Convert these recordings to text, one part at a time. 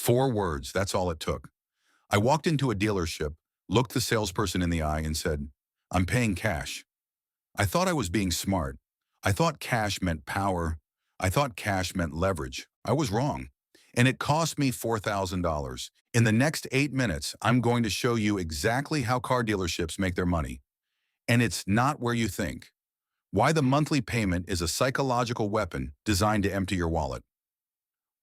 4 words, that's all it took. I walked into a dealership, looked the salesperson in the eye and said, "I'm paying cash." I thought I was being smart. I thought cash meant power. I thought cash meant leverage. I was wrong. And it cost me $4,000. In the next 8 minutes, I'm going to show you exactly how car dealerships make their money. And it's not where you think. Why the monthly payment is a psychological weapon designed to empty your wallet.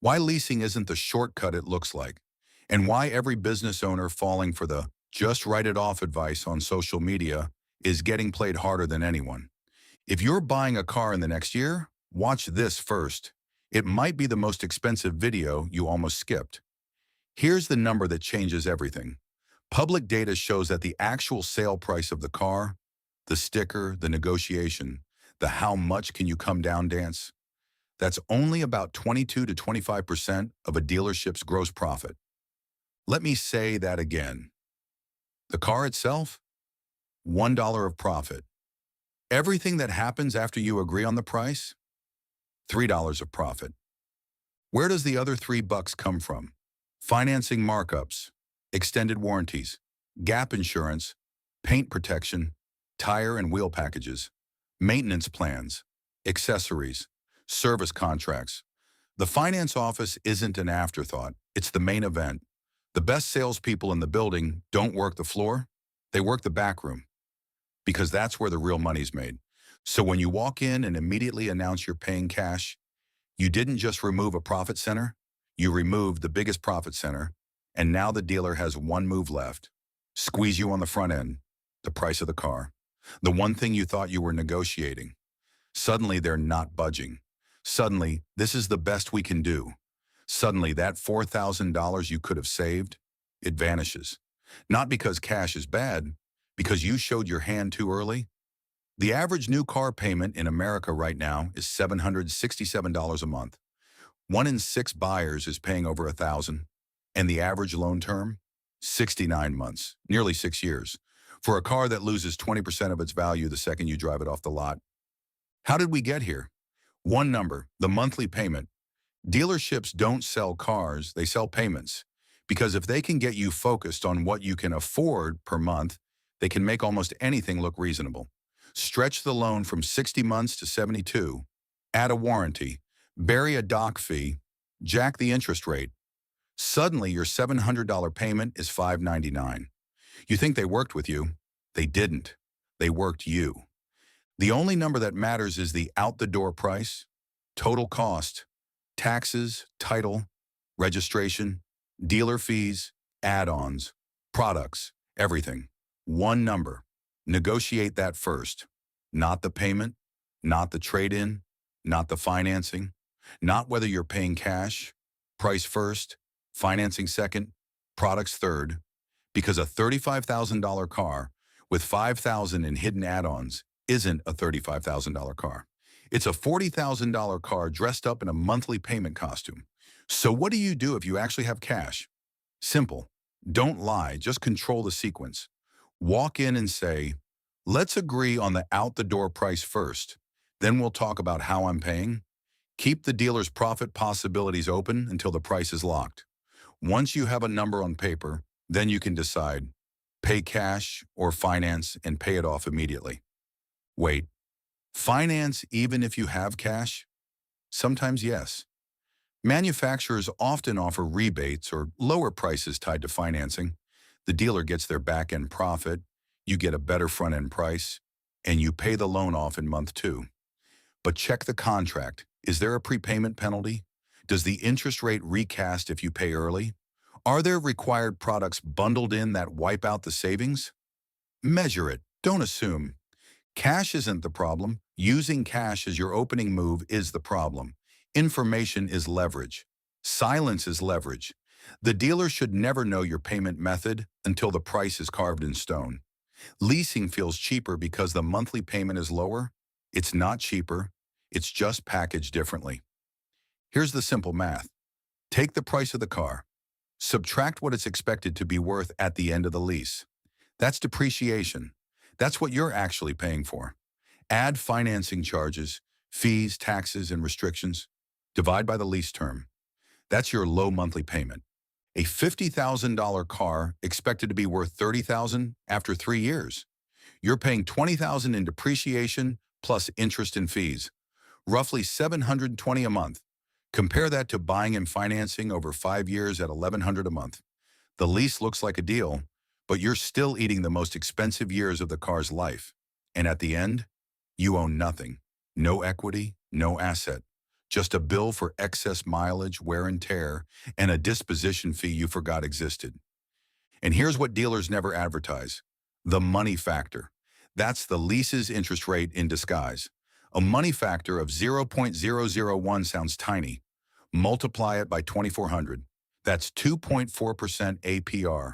Why leasing isn't the shortcut it looks like. And why every business owner falling for the just write it off advice on social media is getting played harder than anyone. If you're buying a car in the next year, watch this first. It might be the most expensive video you almost skipped. Here's the number that changes everything. Public data shows that the actual sale price of the car, the sticker, the negotiation, the how much can you come down dance, that's only about 22 to 25% of a dealership's gross profit. Let me say that again. The car itself, $1 of profit. Everything that happens after you agree on the price, $3 of profit. Where does the other $3 come from? Financing markups, extended warranties, gap insurance, paint protection, tire and wheel packages, maintenance plans, accessories, service contracts. The finance office isn't an afterthought, it's the main event. The best salespeople in the building don't work the floor, they work the back room, because that's where the real money's made. So when you walk in and immediately announce you're paying cash, you didn't just remove a profit center, you removed the biggest profit center, and now the dealer has one move left. Squeeze you on the front end, the price of the car. The one thing you thought you were negotiating. Suddenly they're not budging. Suddenly, this is the best we can do. Suddenly, that $4,000 you could have saved, it vanishes. Not because cash is bad, because you showed your hand too early. The average new car payment in America right now is $767 a month. 1 in 6 buyers is paying over $1,000, and the average loan term, 69 months, nearly 6 years, for a car that loses 20% of its value the second you drive it off the lot. How did we get here? One number, the monthly payment. Dealerships don't sell cars, they sell payments. Because if they can get you focused on what you can afford per month, they can make almost anything look reasonable. Stretch the loan from 60 months to 72, add a warranty, bury a doc fee, jack the interest rate. Suddenly your $700 payment is $599. You think they worked with you? They didn't. They worked you. The only number that matters is the out-the-door price, total cost, taxes, title, registration, dealer fees, add-ons, products, everything. One number. Negotiate that first. Not the payment, not the trade-in, not the financing, not whether you're paying cash, price first, financing second, products third, because a $35,000 car with $5,000 in hidden add-ons isn't a $35,000 car. It's a $40,000 car dressed up in a monthly payment costume. So what do you do if you actually have cash? Simple. Don't lie, just control the sequence. Walk in and say, let's agree on the out-the-door price first. Then we'll talk about how I'm paying. Keep the dealer's profit possibilities open until the price is locked. Once you have a number on paper, then you can decide, pay cash or finance and pay it off immediately. Wait, finance even if you have cash? Sometimes yes. Manufacturers often offer rebates or lower prices tied to financing. The dealer gets their back-end profit, you get a better front-end price, and you pay the loan off in month 2. But check the contract. Is there a prepayment penalty? Does the interest rate recast if you pay early? Are there required products bundled in that wipe out the savings? Measure it. Don't assume. Cash isn't the problem. Using cash as your opening move is the problem. Information is leverage. Silence is leverage. The dealer should never know your payment method until the price is carved in stone. Leasing feels cheaper because the monthly payment is lower. It's not cheaper. It's just packaged differently. Here's the simple math. Take the price of the car. Subtract what it's expected to be worth at the end of the lease. That's depreciation. That's what you're actually paying for. Add financing charges, fees, taxes, and restrictions. Divide by the lease term. That's your low monthly payment. A $50,000 car expected to be worth $30,000 after 3 years. You're paying $20,000 in depreciation plus interest and fees, roughly $720 a month. Compare that to buying and financing over 5 years at $1,100 a month. The lease looks like a deal, but you're still eating the most expensive years of the car's life. And at the end, you own nothing. No equity, no asset. Just a bill for excess mileage, wear and tear, and a disposition fee you forgot existed. And here's what dealers never advertise: the money factor. That's the lease's interest rate in disguise. A money factor of 0.001 sounds tiny. Multiply it by 2,400. That's 2.4% APR.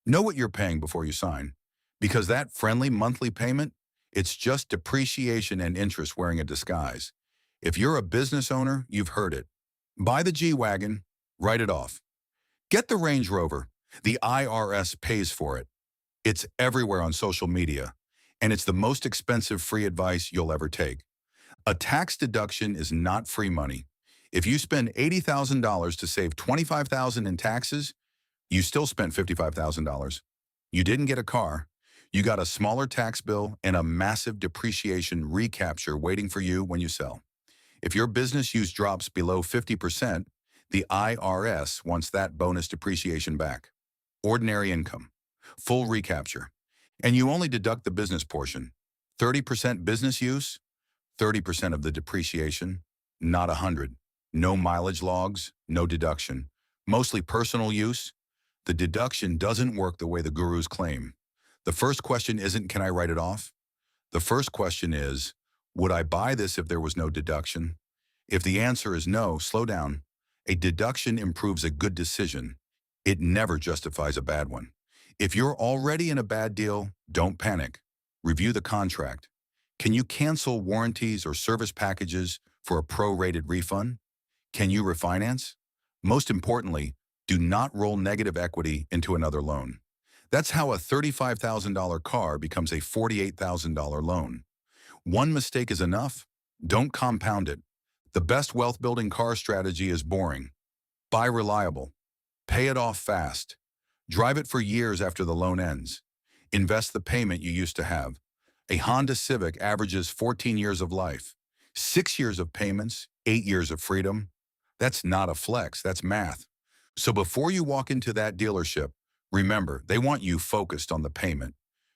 Know what you're paying before you sign, because that friendly monthly payment, it's just depreciation and interest wearing a disguise. If you're a business owner, you've heard it. Buy the G-Wagon, write it off. Get the Range Rover. The IRS pays for it. It's everywhere on social media, and it's the most expensive free advice you'll ever take. A tax deduction is not free money. If you spend $80,000 to save $25,000 in taxes, you still spent $55,000. You didn't get a car. You got a smaller tax bill and a massive depreciation recapture waiting for you when you sell. If your business use drops below 50%, the IRS wants that bonus depreciation back. Ordinary income, full recapture. And you only deduct the business portion. 30% business use, 30% of the depreciation, not 100. No mileage logs, no deduction. Mostly personal use. The deduction doesn't work the way the gurus claim. The first question isn't, can I write it off? The first question is, would I buy this if there was no deduction? If the answer is no, slow down. A deduction improves a good decision. It never justifies a bad one. If you're already in a bad deal, don't panic. Review the contract. Can you cancel warranties or service packages for a prorated refund? Can you refinance? Most importantly, do not roll negative equity into another loan. That's how a $35,000 car becomes a $48,000 loan. One mistake is enough. Don't compound it. The best wealth-building car strategy is boring. Buy reliable. Pay it off fast. Drive it for years after the loan ends. Invest the payment you used to have. A Honda Civic averages 14 years of life. 6 years of payments, 8 years of freedom. That's not a flex, that's math. So before you walk into that dealership, remember, they want you focused on the payment.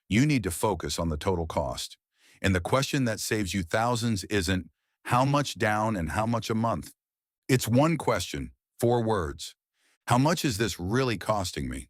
You need to focus on the total cost. And the question that saves you thousands isn't how much down and how much a month. It's one question, 4 words. How much is this really costing me?